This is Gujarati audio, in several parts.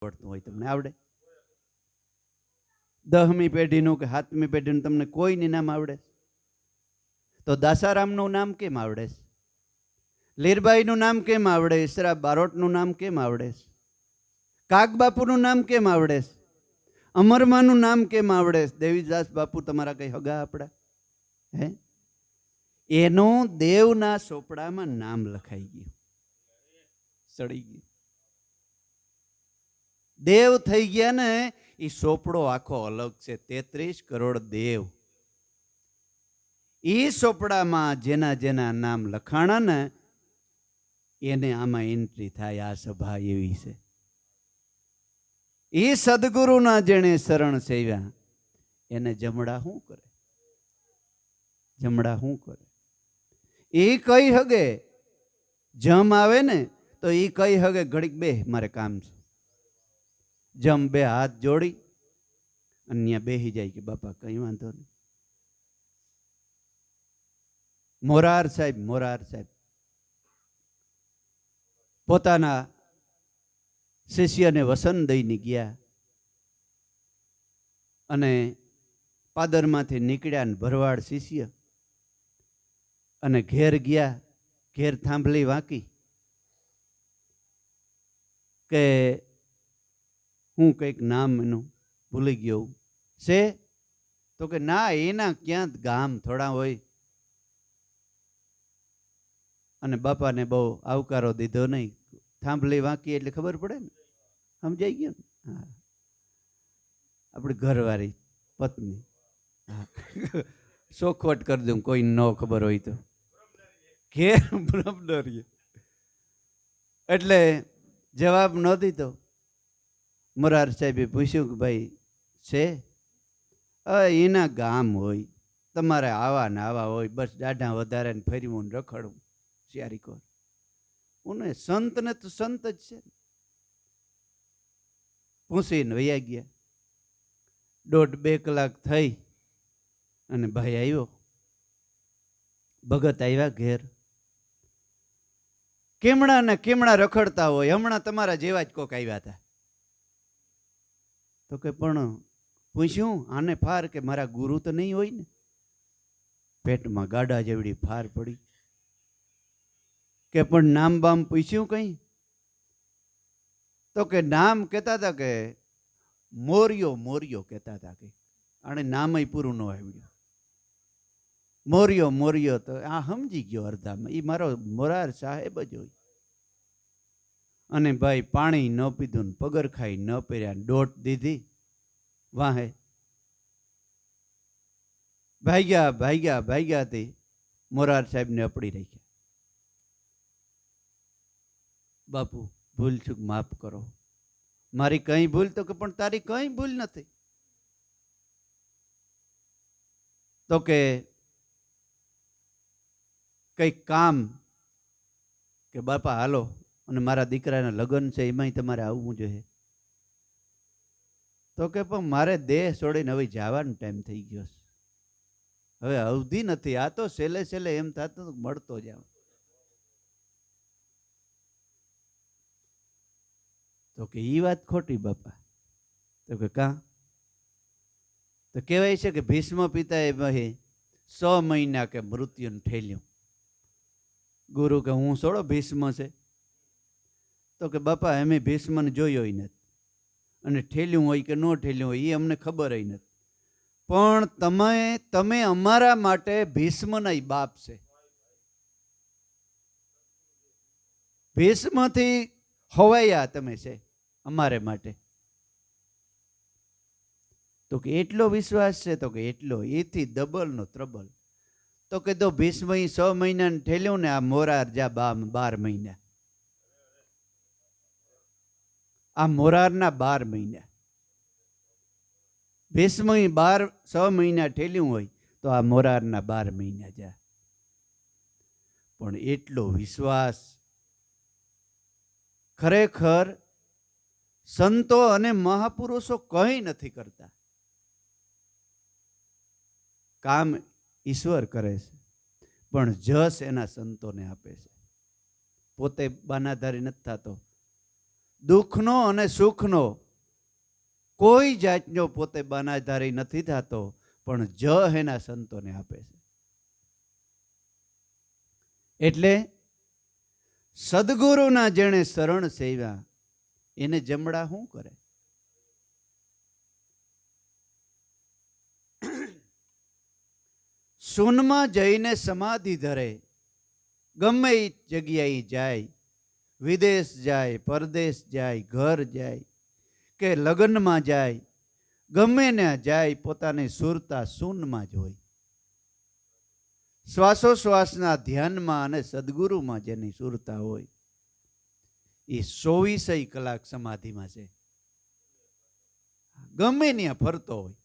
આવડતું હોય તમને આવડે? 10મી પેઢીનું કે 7મી પેઢીનું તમને કોઈની નામ આવડે? તો દાસારામનું નામ કેમ આવડે? લીરબાઈનું નામ કેમ આવડે? ઈસરા બારોટનું નામ કેમ આવડે? કાગબાપુનું નામ કેમ આવડે? અમરમાનું નામ કેમ આવડે? દેવીદાસ બાપુ તમારા કઈ હગા આપડા? હે? એનું દેવના સોપડામાં નામ લખાઈ ગયું, સડી ગયું. દેવ થઈ ગયા ને એ સોપડો આખો અલગ છે. 33 કરોડ દેવ. એ સોપડામાં જેના જેના નામ લખાણા ને એને આમાં એન્ટ્રી થાય. આ સભા એવી છે. એ સદગુરુના જેણે શરણ સેવ્યા એને જમડા શું કરે? જમડા શું કરે? એ કઈ હગે જમ આવે ને તો એ કઈ હગે ઘડીક બે મારે કામ છે. જમ બે હાથ જોડી અને ત્યાં બેસી જાય કે બાપા કઈ વાંધો નહીં. મોરાર સાહેબ પોતાના શિષ્યને વસન દઈને ગયા અને પાદરમાંથી નીકળ્યા ને ભરવાડ શિષ્ય અને ઘેર ગયા. ઘેર થાંભલી વાંકી કે હું કંઈક નામ એનું ભૂલી ગયો છે. તો કે ના એના ક્યાં ગામ થોડા હોય. અને બાપાને બહુ આવકારો દીધો નહીં. થાંભલી વાંકી એટલે ખબર પડે ને, સમજાઈ ગયું ને? હા, આપણી ઘરવાળી પત્ની. ચોખવટ કરી દઉં કોઈ ન ખબર હોય તો. ઘેર બ્રહ્મદરીએ એટલે જવાબ ન દીધો. મોરાર સાહેબે પૂછ્યું કે ભાઈ છે? એના ગામ હોય, તમારે આવા ને આવા હોય, બસ દાઢા વધારે ને ફેરવું ને રખડવું. શિયારી કોર ઉને સંત ને તો સંત જ છે. પૂછીને વૈયા ગયા. 1.5-2 કલાક થઈ અને ભાઈ આવ્યો. ભગત આવ્યા ઘેર. કેમણા ને કેમણા રખડતા હોય. હમણાં તમારા જેવા જ કોક આવ્યા હતા. તો કે પણ પૂછ્યું આને ફાર કે મારા ગુરુ તો નહીં હોય ને? પેટમાં ગાડા જેવડી ફાર પડી. કે પણ નામ બામ પૂછ્યું કઈ? તો કે નામ કહેતા હતા કે મોરિયો કહેતા હતા. કે આને નામ પૂરું ન આવડ્યું. મોરિયો તો આ સમજી ગયો અડધામાં. એ મારો મોરાર સાહેબ જ હોય. અને ભાઈ પાણી ન પીધું ને પગરખાઈ ન પહેર્યા, દોટ દીધી વાહે. ભાગ્યા થી મોરાર સાહેબને અપડી રાખ્યા. બાપુ ભૂલ ચૂક માફ કરો, મારી કઈ ભૂલ. તો કે પણ તારી કઈ ભૂલ નથી. તો કે કઈક કામ કે બાપા હાલો અને મારા દીકરાના લગ્ન છે એમાંય તમારે આવવું જોઈએ. તો કે પણ મારે દેહ છોડીને હવે જવાનો ટાઈમ થઈ ગયો છે, હવે અવધિ નથી. આ તો છેલ્લે એમ થતું મળતો જાવ. તો કે ઈ વાત ખોટી બાપા. તો કે કાં? તો કહેવાય છે કે ભીષ્મ પિતાએ 100 મહિના કે મૃત્યુને ઠેલ્યું. ગુરુ કે હું છોડો ભીષ્મ છે? તો કે બાપા અમે ભીષ્મને જોયો નથી અને ઠેલ્યું હોય કે ન ઠેલ્યું હોય એ અમને ખબર નથી. પણ તમે અમારા માટે ભીષ્મના બાપ છે. ભીષ્મથી હવાયા તમે છે અમારે માટે. તો કે એટલો વિશ્વાસ છે? તો કે એટલો, એથી ડબલ નો ત્રબલ. તો કે તો ભીષ્મ 100 મહિના ઠેલ્યું ને આ મોરાર જા 12 મહિના. આ મોરારના 12 મહિના. ભીષ્મ 100 મહિના ઠેલ્યું હોય તો આ મોરારના 12 મહિના જા. પણ એટલો વિશ્વાસ ખરેખર સંતો અને મહાપુરુષો કંઈ નથી કરતા. કામ ઈશ્વર કરે છે પણ જસ એના સંતોને આપે છે. પોતે બાનાધારી નથી થતો. દુઃખનો અને સુખનો કોઈ જાતનો પોતે બનાધારી નથી થતો, પણ જ એના સંતોને આપે છે. એટલે સદગુરુના જેણે શરણ સેવ્યા એને જમડા શું કરે? શૂનમાં જઈને સમાધિ ધરે, ગમે એ જગ્યાએ જાય, વિદેશ જાય, પરદેશ જાય, ઘર જાય કે લગ્નમાં જાય, ગમે ને જાય, પોતાની સુરતા શૂન્યમાં જ હોય. શ્વાસોશ્વાસના ધ્યાનમાં અને સદગુરુમાં જેની સુરતા હોય એ 24 કલાક સમાધિમાં છે. ગમે ત્યાં ફરતો હોય,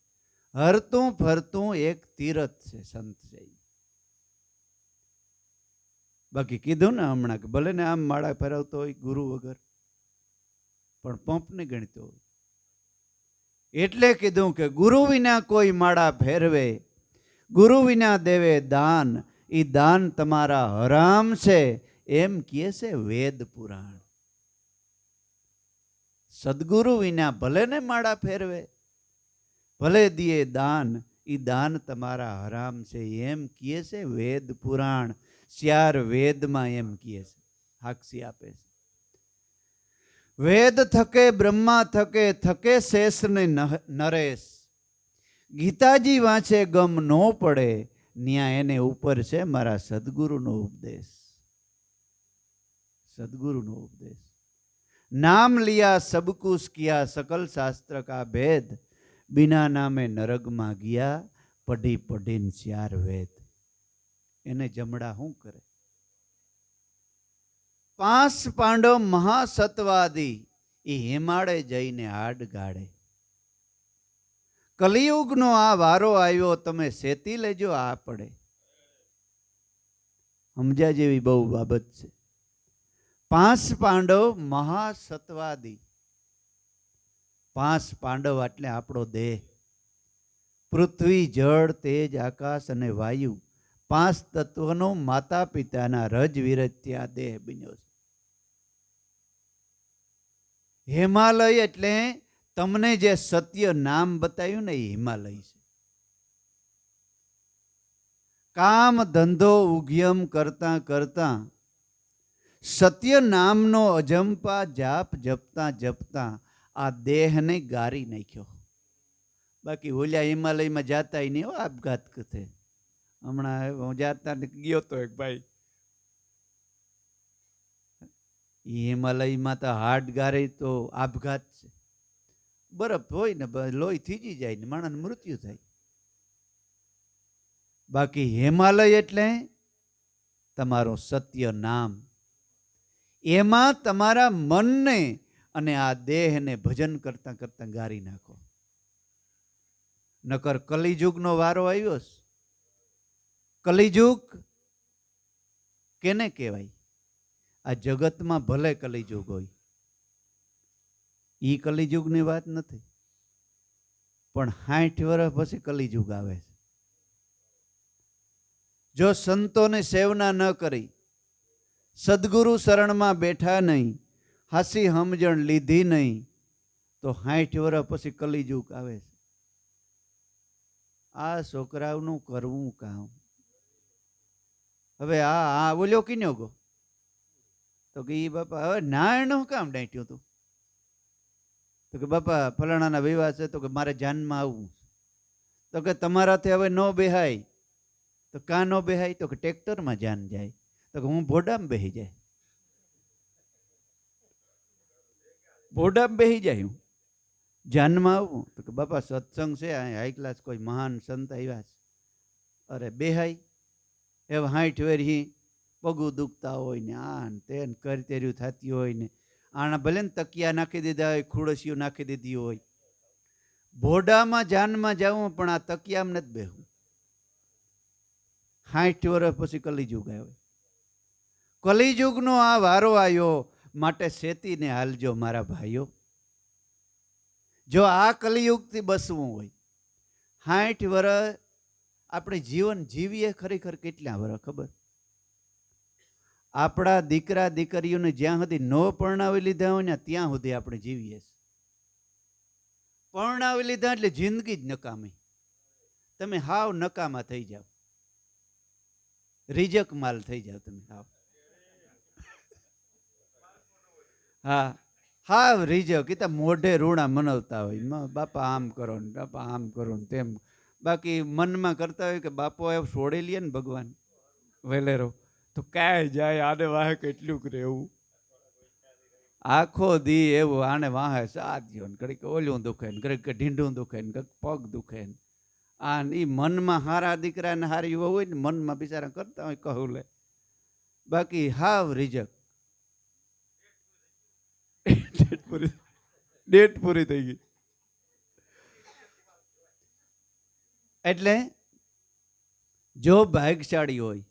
હરતું ફરતું એક તીરથ છે, સંત છે. બાકી કીધું ને હમણાં કે ભલે ને આમ માળા ફેરવતો હોય ગુરુ વગર, પણ પંપ ને ગણતો હોય. એટલે કીધું કે ગુરુ વિના કોઈ માળા ફેરવે, ગુરુ વિના દેવે દાન, એ દાન તમારા હરામ છે, એમ કહે છે વેદ પુરાણ. સદગુરુ વિના ભલે ને માળા ફેરવે, ભલે દિયે દાન, એ દાન તમારા હરામ છે, એમ કહે છે વેદ પુરાણ. 4 વેદમાં એમ કહે છે, સાક્ષી આપે છે. વેદ થકે બ્રહ્મા થકે, થકે શેષ ને નરેશ. ગીતાજી વાંચે ગમ નો પડે, ન્યા એને ઉપર છે મારા સદગુરુનો ઉપદેશ. સદગુરુનો ઉપદેશ. નામ લિયા સબ કુછ કિયા, સકલ શાસ્ત્ર કા ભેદ. बिना नामे नरक में गया, पढ़ी पढ़ी 4 वेद. એને જમડા શું કરે? 5 પાંડવ મહાસત્વાદી એ હિમાળે જઈને હાડ ગાડે. કલિયુગનો આ વારો આવ્યો, તમે સેતી લેજો આ પડે. સમજ્યા જેવી બહુ બાબત છે. 5 પાંડવ મહાસત્વાદી. 5 પાંડવ એટલે આપણો દેહ. પૃથ્વી, જળ, તેજ, આકાશ અને વાયુ, 5 તત્વનો માતા પિતાના રજ વિરજ્યા દેહ બન્યો છે. હિમાલય એટલે તમને જે સત્ય નામ બતાવ્યું ને એ હિમાલય છે. કામ ધંધો ઉદ્યમ કરતા કરતા સત્ય નામનો અજંપા જાપ જપતા જપતા આ દેહને ગારી નાખ્યો. બાકી ઓલ્યા હિમાલયમાં જાતા નહીં, આપઘાત કથે. હમણાં હું જાતા ગયો તો એક ભાઈ, હિમાલયમાં તો હાડ ગારે તો આપઘાત છે. બરફ હોય ને લોહી થીજી જાય ને માણસનું મૃત્યુ થાય. બાકી હિમાલય એટલે તમારું સત્ય નામ. એમાં તમારા મનને અને આ દેહને ભજન કરતા કરતા ગારી નાખો. નકર કલિયુગનો વારો આવ્યો. કલિયુગ કેને કહેવાય? આ જગતમાં ભલે કલિયુગ હોય, ઈ કલિયુગની વાત નથી, પણ 60 વર્ષ પછી કલિયુગ આવે છે. જો સંતોને સેવના ન કરી, સદગુરુ શરણમાં બેઠા નહીં, હાસી સમજણ લીધી નહીં, તો 60 વર્ષ પછી કલિયુગ આવે છે. આ છોકરાઓનું કરવું કામ. હવે આ બોલ્યો કિન્યો ગો તો કે ઈ બાપા હવે નાયણું કામ ડાંટ્યું તું? તો કે બાપા ફલાણાના વિવાહ છે, તો કે મારે જાનમાં આવવું. તો કે તમારાથી હવે ન બેહાય. તો કાં ન બેહાય? તો કે ટ્રેક્ટરમાં જાન જાય. તો કે હું ભોડામાં બેહી જાય. ભોડામાં બેહી જાય, હું જાનમાં આવું. તો કે બાપા સત્સંગ છે, હાઈ ક્લાસ કોઈ મહાન સંત આવ્યા છે. અરે બેહાય એવા 60 વેરી પગું દુખતા હોય ને આ તેન કરતેર્યું થતી હોય ને આના ભલે ને તકિયા નાખી દીધા હોય, ખુડસીઓ નાખી દીધી હોય. ભોડામાં જાનમાં જાવું, પણ આ તકિયામાં નથી બેહવું. 60 વર્ષ પછી કલિયુગ આવ્યો. કલિયુગનો આ વારો આવ્યો, માટે સેતીને હાલજો મારા ભાઈઓ. જો આ કલિયુગથી બસવું હોય, 60 વર્ષ આપણે જીવન જીવીએ ખરેખર કેટલા વર્ષ ખબર? આપણા દીકરા દીકરીઓને જ્યાં સુધી ન પરણાવી લીધા હોય ને ત્યાં સુધી આપણે જીવીએ. પરણાવી લીધા એટલે જિંદગી જ નકામી. તમે હાવ નકામા થઈ જાઓ, રિજક માલ થઈ જાઓ તમે હાવ. હા, હાવ રિજક. એ તો મોઢે રૂણા મનાવતા હોય, બાપા આમ કરો ને બાપા આમ કરો ને તેમ. બાકી મનમાં કરતા હોય કે બાપો એ છોડી લે ને ભગવાન વેલેરો તો કાંઈ જાય, આને વાહે કેટલું રહેવું. આખો દી એવું આને વાહે સાધ્યો ને ઘડીક ઓલું દુખે ને ઘડીક ઢીંઢું દુખે ને ઘડીક પગ દુખે ને આ એ મનમાં હારા દીકરા ને હારી હોય ને મનમાં બિચારા કરતા હોય કહું લે. બાકી હાવ રિજક. ડેટ પૂરી થઈ ગઈ. એટલે જો ભાગ્યશાળી હોય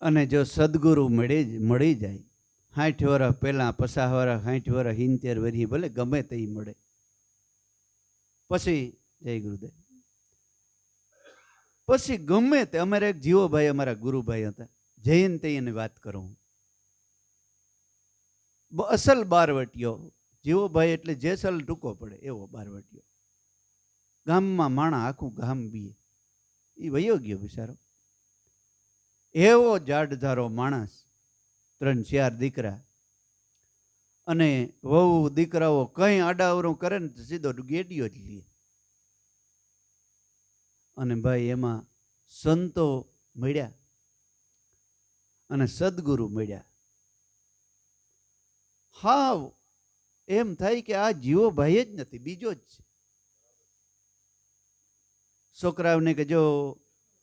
અને જો સદગુરુ મળી જાય, 60 વર્ષ પહેલાં 50 વર્ષ 60 વર્ષ 70 વર્ષ ભલે ગમે તે મળે, પછી જય ગુરુદેવ, પછી ગમે તે. અમારે એક જીવોભાઈ અમારા ગુરુભાઈ હતા, જયંતિ એની વાત કરું, અસલ બારવટીયો જીવોભાઈ એટલે જેસલ ટૂંકો પડે એવો બારવટીયો. ગામમાં માણા આખું ગામ બીએ. એ વયો ગયો બિચારો. એવો જાડધારો માણસ, 3-4 દીકરા, અને વહુ દીકરાઓ કંઈ આડાવરું કરે ને સીધો ગેડિયો જ લે. અને ભાઈ એમાં સંતો મળ્યા અને સદગુરુ મળ્યા. હાવ એમ થાય કે આ જીવો ભાઈ જ નથી, બીજો જ છે. છોકરાઓને કે જો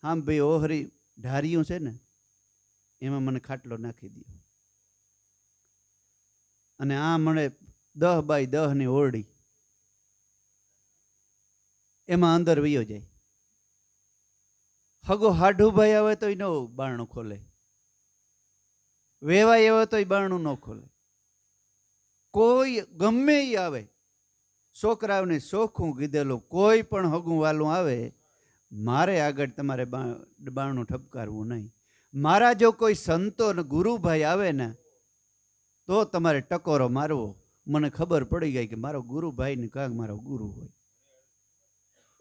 હા ભાઈ ઓહરી ઢારિયું છે ને એમાં મને ખાટલો નાખી દો, અને આ મને 10 બાય 10 ની ઓરડી, એમાં અંદર વયો જાય. હગો હાઢુભાઈ આવે તો ન બારણું ખોલે, વેવાઈ આવે તો બારણું ન ખોલે. કોઈ ગમે એ આવે, છોકરાઓને ચોખ્ખું કીધેલું, કોઈ પણ હગું વાલું આવે, મારે આગળ તમારે બારણું ઠપકારવું નહીં. મારા જો કોઈ સંતો ને ગુરુભાઈ આવે ને તો તમારે ટકોરો મારવો. મને ખબર પડી ગઈ કે મારો ગુરુભાઈ ને કાંક મારો ગુરુ હોય,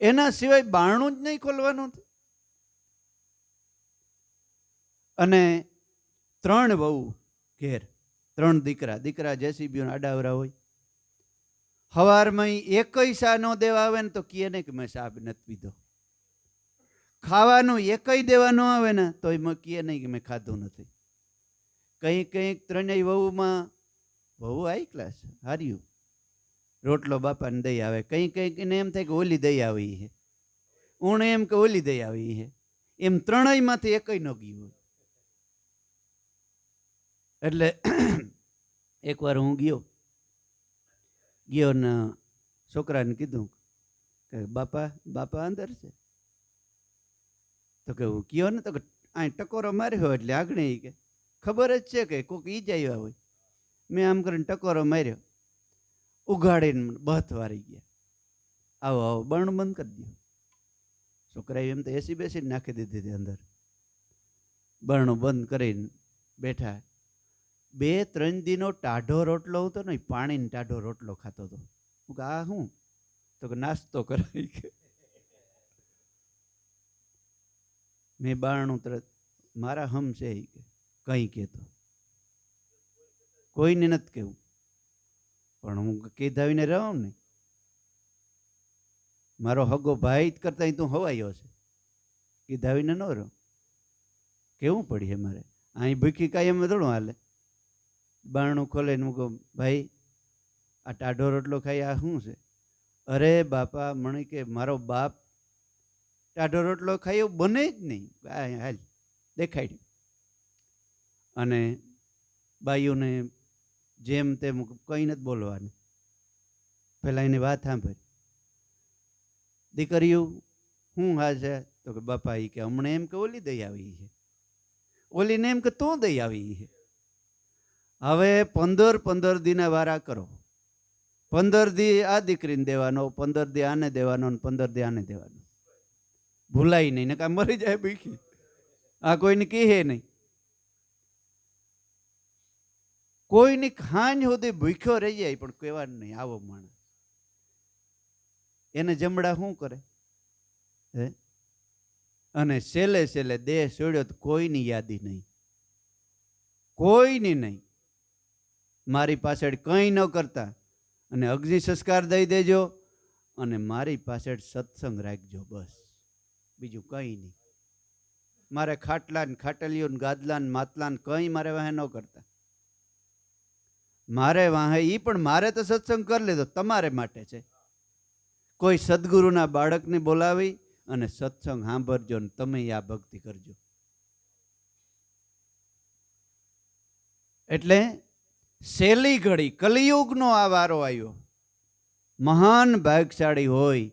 એના સિવાય બારણું જ નહીં ખોલવાનું. અને 3 વહુ ઘેર, 3 દીકરા. દીકરા જેસીબીઓ આડાવરા હોય. હવારમાં એકય સા ન દેવા આવે ને તો કહે ને કે મેં સાબ નથી પીધો. ખાવાનું એકય દેવા ન આવે ને તો એમાં કહે નહીં કે મેં ખાધું નથી. કંઈક 3 વહુમાં વહુ હાઈ ક્લાસ હાર્યું, રોટલો બાપાને દઈ આવે. કંઈક એને એમ થાય કે ઓલી દઈ આવી છે, ઉણે એમ કે ઓલી દઈ આવી છે, એમ 3માંથી એકય ન ગયું હોય. એટલે એકવાર હું ગયો ને છોકરાને કીધું કે બાપા અંદર છે. તો કે હું કયો ને તો કે આ ટકોરો માર્યો એટલે આગળ કે ખબર જ છે કે કોઈક ઈ જ આવ્યા હોય. મેં આમ કરીને ટકોરો માર્યો, ઉઘાડીને બહત વારી ગયા. આવો આવો બરણું બંધ કરી દો. છોકરાએ એમ તો એસી બેસી નાખી દીધી હતી અંદર. બરણું બંધ કરીને બેઠા. 2-3 દિનો ટાઢો રોટલો હતો ને, પાણીનો ટાઢો રોટલો ખાતો હતો. હું કે આ શું? તો કે નાસ્તો કરાવી કે. મેં બારણું તરત મારા હમ છે કે કંઈ કહેતો, કોઈને નથી કહેવું, પણ હું કીધાવીને રહું ને. મારો હગો ભાઈ જ કરતા તું હવાયો છે, કીધાવીને ન રહું, કેવું પડીએ મારે. અહીં ભૂખી કાંઈ એમ થોડું હાલે. બારણું ખોલે ને હું કહું ભાઈ આ ટાઢો રોટલો ખાઈ આ શું છે? અરે બાપા મને કે મારો બાપ ટાઢો રોટલો ખાઈ એવું બને જ નહીં. હાલ દેખાડ્યું. અને બાઈઓને જેમ તેમ કંઈ નથી બોલવાનું, પેલા એની વાત સાંભળી. દીકરીઓ શું હા છે? તો કે બાપા એ કે હમણાં એમ કે ઓલી દઈ આવી છે, ઓલીને એમ કે તું દઈ આવી છે. હવે 15 દિના વારા કરો. 15 દી આ દીકરીને દેવાનો, 15 દી આને દેવાનો, 15 દી આને દેવાનો. ભૂલાય નહીં ને કાં મરી જાય ભીખી. આ કોઈને કહે નહીં. કોઈની ખાંજ સુધી ભૂખ્યો રહી જાય પણ કહેવાનું નહીં આવો માણસ. એને જમડા શું કરે હે? અને છેલ્લે છેલ્લે દેહ છોડ્યો તો કોઈની યાદી નહીં, કોઈની નહીં. મારી પાછળ કંઈ ન કરતા અને અગ્નિ સંસ્કાર દઈ દેજો અને મારી પાછળ સત્સંગ રાખજો, બસ બીજું કંઈ નહીં. મારે ખાટલા ને ખાટલીઓ ને ગાદલા ને માટલા ને કંઈ મારે વાહે ન કરતા. મારે વાહે એ પણ મારે તો સત્સંગ કરી લીધો, તમારે માટે છે. કોઈ સદગુરુના બાળકને બોલાવી અને સત્સંગ સાંભળજો ને તમે આ ભક્તિ કરજો. એટલે છેલ્લી ઘડી કલિયુગનો આ વારો આવ્યો. મહાન ભાગ્યશાળી હોય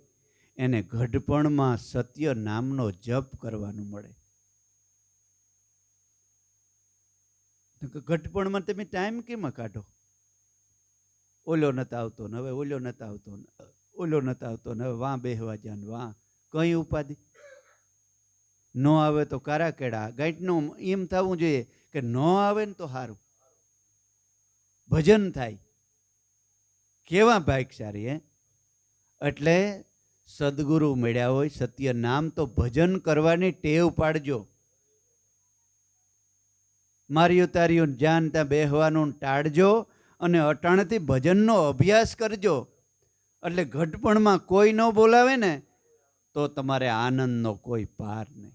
એને ઘડપણમાં સત્ય નામનો જપ કરવાનું મળે. ઘટપણમાં તમે ટાઈમ કેમ કાઢો? ઓલો નતા આવતો ને હવે ઓલો નતા આવતો ને ઓલો નતા આવતો ને હવે વાં બેહવા જાન વાં કઈ ઉપાધિ ન આવે તો કારા કેળા ગાંઠનું એમ થવું જોઈએ કે ન આવે ને તો સારું ભજન થાય. કેવા ભાગ્યશાળી હે! એટલે સદગુરુ મળ્યા હોય સત્ય નામ તો ભજન કરવાની ટેવ પાડજો. મારી ઉતાર્યું જ્યાં ત્યાં બેહવાનું ટાળજો અને અટાણથી ભજનનો અભ્યાસ કરજો. એટલે ઘટપણમાં કોઈ ન બોલાવે ને તો તમારે આનંદનો કોઈ પાર નહીં.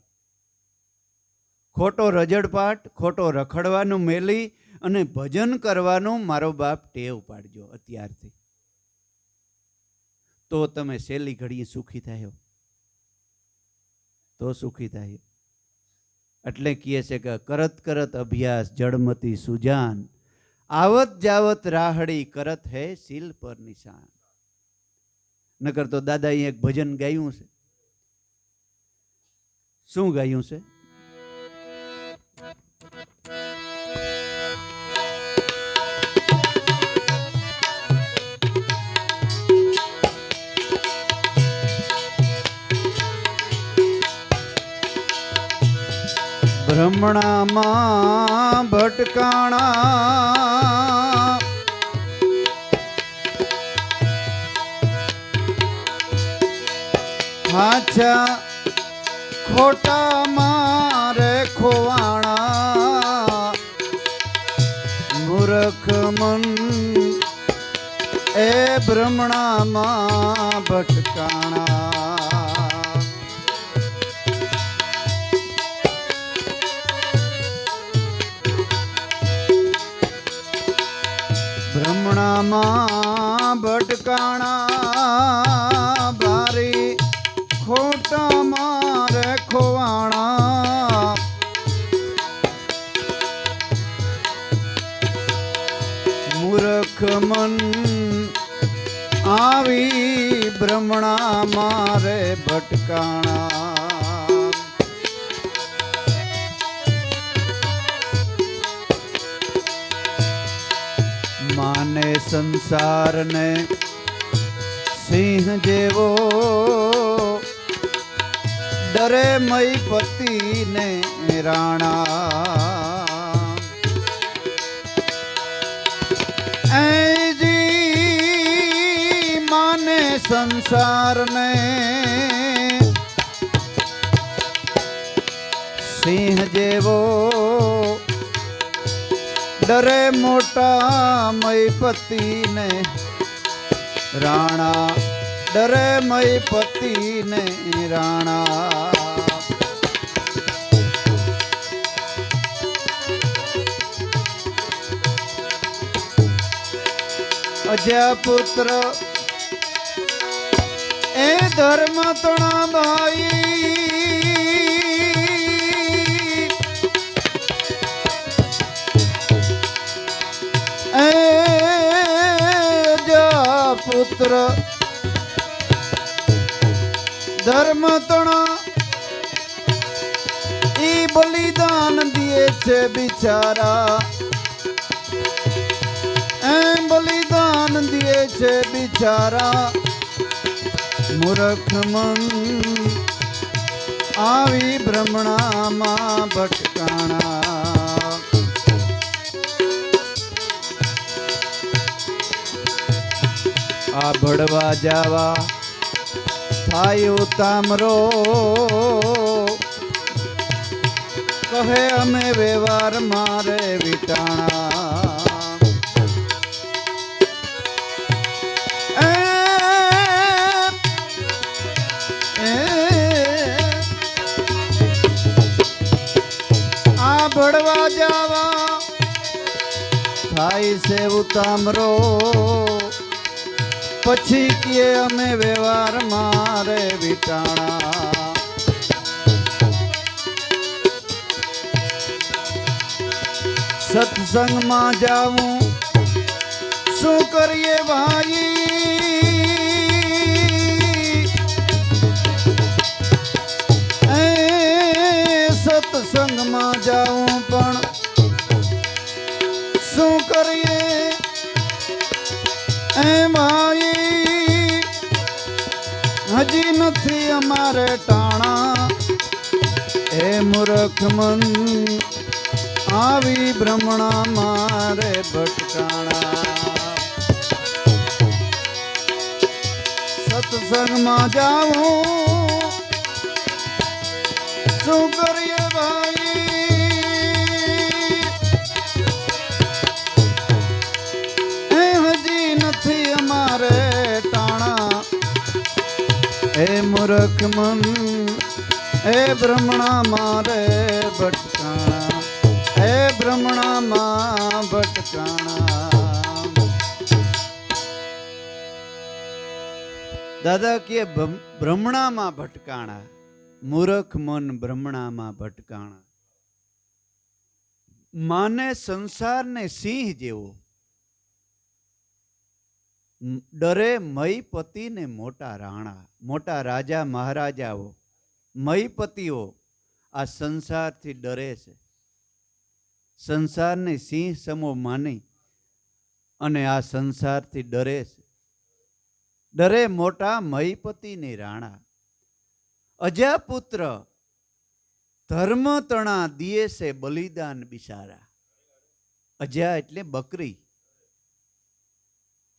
ખોટો રજડપાટ, ખોટો રખડવાનું મેલી અને ભજન કરવાનું મારો બાપ ટેવ પાડજો અત્યારથી. તો તમે છેલ્લી ઘડીએ સુખી થયો, તો સુખી થાય. એટલે કહે છે કે કરત કરત અભ્યાસ જળમતી સુજાન, આવત જાવત રાહડી કરત હે શીલ પર નિશાન. નકર તો દાદાએ એક ભજન ગાયું છે. શું ગાયું છે? ભ્રમણામાં ભટકાણા હાચા ખોટા મારે ખોવાણા, મૂર્ખ મન એ ભ્રમણામાં ભટકાણા. ભ્રમણામાં ભટકાણા ભારી ખોટા મારે ખોવાણા, મૂર્ખ મન આવી ભ્રમણા મારે ભટકાણા. માને સંસારને સિંહ જેવો, ડરે મય પતિને રાણા. એજી માને સંસારને સિંહ જેવો, ડરે મોટા મય પતિને રાણા, ડરે મય પતિને રાણા. અજ્યા પુત્ર એ ધર્મ તણા ભાઈ, પુત્ર ધર્મ તણા ઈ બલિદાન દિએ છે બિચારા, એમ બલિદાન દિએ છે બિચારા. મૂર્ખ મન આવી ભ્રમણામાં ભટકાણા. આ ભળવા જાવા થાય ઉતામરો, કહે અમે વ્યવહાર મારે વિટાણા. આ ભળવા જાવા થાય છે ઉતામરો, પછી કે અમે વ્યવહાર મારે વિટાણા. સત્સંગમાં જાવું શું કરીએ ભાઈ, સત્સંગમાં જાવું પણ શું કરીએ એ ભાઈ, હજી નથી અમારે ટાણા. એ મૂર્ખ મન આવી ભ્રમણા મારે ભટકાણા. સત્સંગમાં જાવું શું કરીએ ભાઈ, એ હજી નથી અમારે ટાણા. એ મૂર્ખ મન એ ભ્રમણા મારે ભટકાણા, એ ભ્રમણામાં ભટકાણા. દાદા કે ભ્રમણામાં ભટકાણા, મૂર્ખ મન ભ્રમણામાં ભટકાણા. માને સંસારને સિંહ જેવો, ડરે મયપતિ ને મોટા રાણા. મોટા રાજા મહારાજાઓ મયપતિઓ આ સંસારથી ડરે છે. સંસારને સિંહ સમો માની અને આ સંસારથી ડરે છે. ડરે મોટા મયપતિની રાણા. અજાપુત્ર ધર્મ તણા દિયે છે બલિદાન બિચારા. અજા એટલે બકરી,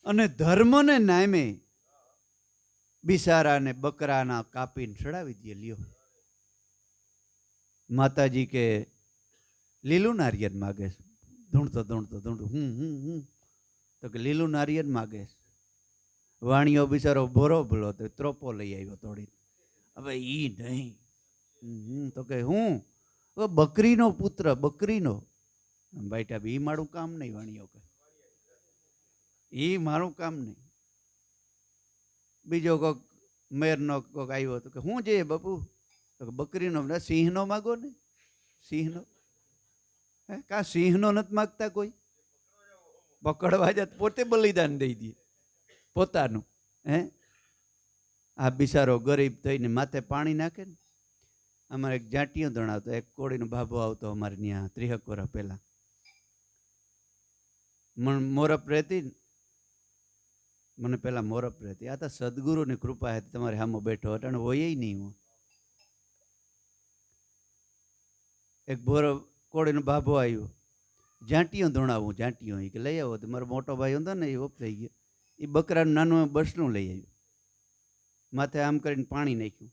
અને ધર્મને નામે બિચારાને બકરાના કાપીને ચડાવી દે. લ્યો માતાજી કે લીલું નારિયેળ માગે છે. ધૂણતો ધૂણતો ધૂણતો તો કે લીલું નારિયેળ માગે છે. વાણિયો બિચારો ભોરો ભલો તો ત્રોપો લઈ આવ્યો તોડી. હવે ઈ નહીં તો કે હું બકરીનો પુત્ર, બકરીનો. બેટા ઈ મારું કામ નહીં. વાણિયો કે ઈ મારું કામ નહીં. બીજો કોક મેરનો કોક આવ્યો તો કે હું જે બાપુ, તો બકરીનો. સિંહનો માગો ને, સિંહનો. કા સિંહનો નથી માગતા કોઈ? પકડવા જાત પોતે બલિદાન દઈ દે પોતાનું. આ બિચારો ગરીબ થઈને માથે પાણી નાખે ને. અમારે એક જાટીઓ દણાવતો, એક કોળીનો ભાભો આવતો અમારે ત્યાં 30 વર્ષ પહેલા. મોરપ રહેતી, મને પેલા મોરપ રહેતી. આ તો સદગુરુની કૃપા હતી, તમારે સામે બેઠો અટાણે હોય નહીં. હું એક બોરો કોળીનો ભાભો આવ્યો, જાંટીઓ ધોણાવું, જાંટીઓ કે લઈ આવો. તો મારો મોટો ભાઈ હતો ને, એ ઓફ થઈ ગયો. એ બકરાનું નાનું બસનું લઈ આવ્યું, માથે આમ કરીને પાણી નાખ્યું.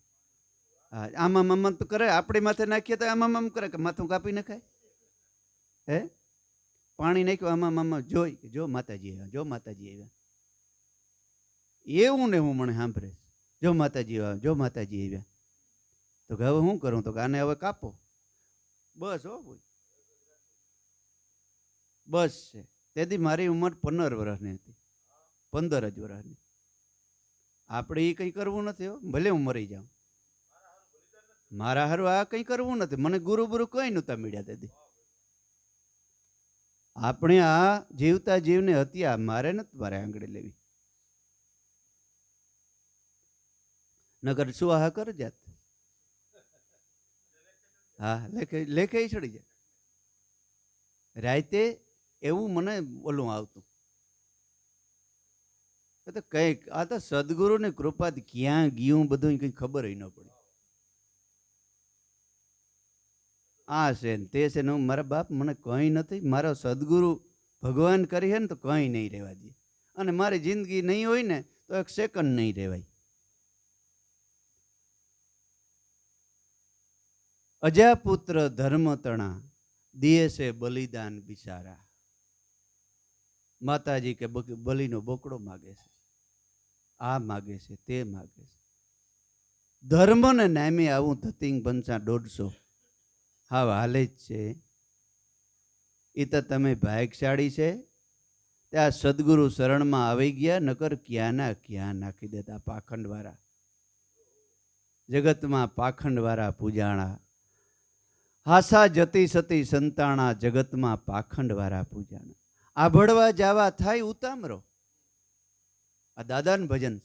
હા, આમાં આમ તો કરે, આપણે માથે નાખીએ તો આમાં આમ કરે કે માથું કાપી નખાય. હે પાણી નાખ્યું આમાં આમાં, જોઈ જો માતાજી આવ્યા, જો માતાજી આવ્યા. એવું ને હું મને સાંભળે, જો માતાજી આવ્યા, જો માતાજી આવ્યા. તો કે હવે શું કરું? તો કે આને હવે કાપો. બસ હો ભાઈ, બસ છે. તેથી મારી ઉંમર 15 વર્ષની હતી, 15 જ વર્ષની. આપણે એ કંઈ કરવું નથી હો, ભલે હું મરી જાઉં. મારા હારું આ કંઈ કરવું નથી. મને ગુરુ ગુરુ કંઈ નહોતા મળ્યા તેથી. આપણે આ જીવતા જીવને હત્યા મારે નથી, મારે આંગળી લેવી. નગર શું હા કર જાત. હા, લેખે ચડી જાય. રાતે એવું મને બોલું આવતું. તો કંઈક આ તો સદગુરુની કૃપાથી ક્યાં ગયું બધું કંઈ ખબર ન પડી. આ છે ને તે છે ને, મારા બાપ મને કંઈ નથી. મારો સદગુરુ ભગવાન કરી છે ને તો કંઈ નહીં રહેવા દે. અને મારી જિંદગી નહીં હોય ને તો એક સેકન્ડ નહીં રહેવાય. અજાપુત્ર ધર્મતણા દિયે છે બલિદાન બિચારા. માતાજી કે બલિનો બોકડો માગે છે, આ માગે છે, તે માગે છે. ધર્મને નામે આવું ધતિંગ પંચા 150 હા હાલે જ છે. એ તો તમે ભાગ્યશાળી છે ત્યાં સદગુરુ શરણમાં આવી ગયા, નકર ક્યાંના ક્યાં નાખી દેતા પાખંડવાળા. જગતમાં પાખંડવાળા પૂજાણા, હાસા જતી સતી સંતાણા, જગતમાં પાખંડવાળા પૂજાણા. આભળવા જાવા થાય ઉતામરો. આ દાદાનું ભજન.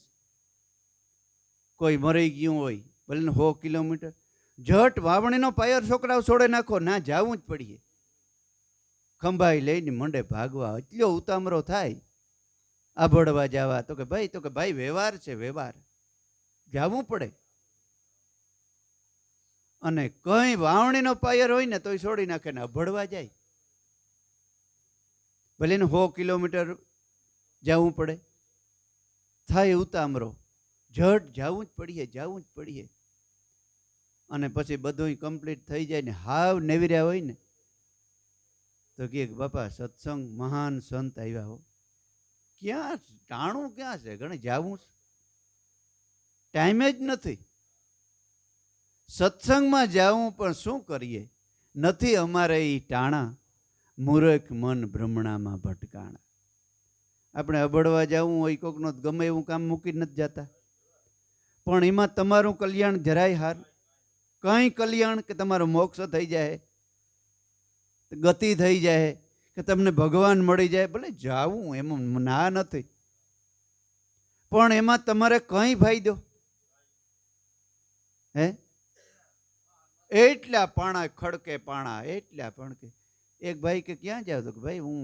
કોઈ મરી ગયું હોય ભલે 100 કિલોમીટર, જટ વાવણીનો પાયર છોકરાઓ છોડે નાખો, ના જાવું જ પડીએ. ખંભાઈ લઈને મંડે ભાગવા, એટલો ઉતામરો થાય. આભળવા જાવા તો કે ભાઈ વ્યવહાર છે, વ્યવહાર જાવું પડે. અને કઈ વાવણીનો પાયર હોય ને તોય છોડી નાખે ને અભળવા જાય. ભલે 100 કિલોમીટર જવું પડે, થાય ઉતામરો, જટ જવું જ પડીએ. અને પછી બધું કમ્પ્લીટ થઈ જાય ને હાવ નેવીર્યા હોય ને તો કે બાપા સત્સંગ મહાન સંત આવ્યા હો. ક્યાં ટાણું ક્યાં છે, ઘણે જાવું ટાઈમે જ નથી. સત્સંગમાં જાવું પણ શું કરીએ, નથી અમારે એ ટાણા, મૂર્ખ મન ભ્રમણામાં ભટકાણા. આપણે અબડવા જવું હોય કોકનો ગમે એવું કામ મૂકી નથી જતા, પણ એમાં તમારું કલ્યાણ જરાય હાર, કંઈ કલ્યાણ કે તમારો મોક્ષ થઈ જાય, ગતિ થઈ જાય, કે તમને ભગવાન મળી જાય, ભલે જાવું એમાં ના નથી, પણ એમાં તમારે કંઈ ફાયદો હે? એટલા પાણા ખડકે પાણા, એટલા પણ કે એક ભાઈ કે ક્યાં જાવ? તો કે ભાઈ હું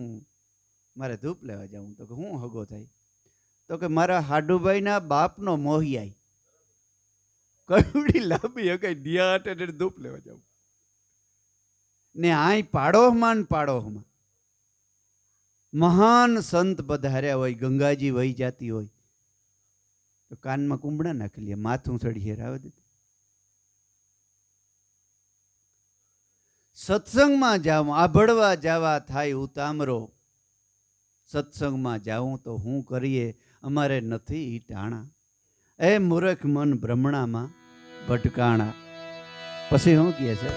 મારે ધૂપ લેવા જાઉં. તો કે હું હગો થાય? તો કે મારા હાડુભાઈના બાપનો મોહિયાઈ કવડી લાંબી હગાઈ દિયાટ એટલે ધૂપ લેવા જાઉં. ને આય પાડોહમાં મહાન સંત પધાર્યા હોય, ગંગાજી વહી જતી હોય તો કાનમાં કુંબડા નાખી લે, માથું ચડી હેરાવે દે. સત્સંગમાં જાઉં, આભળવા જાવા થાય ઉતામરો. સત્સંગમાં જાઉં તો હું કરીએ, અમારે નથી ઈ ટાણા. એ મૂર્ખ મન ભ્રમણામાં ભટકાણા. પછી શું કહે છે?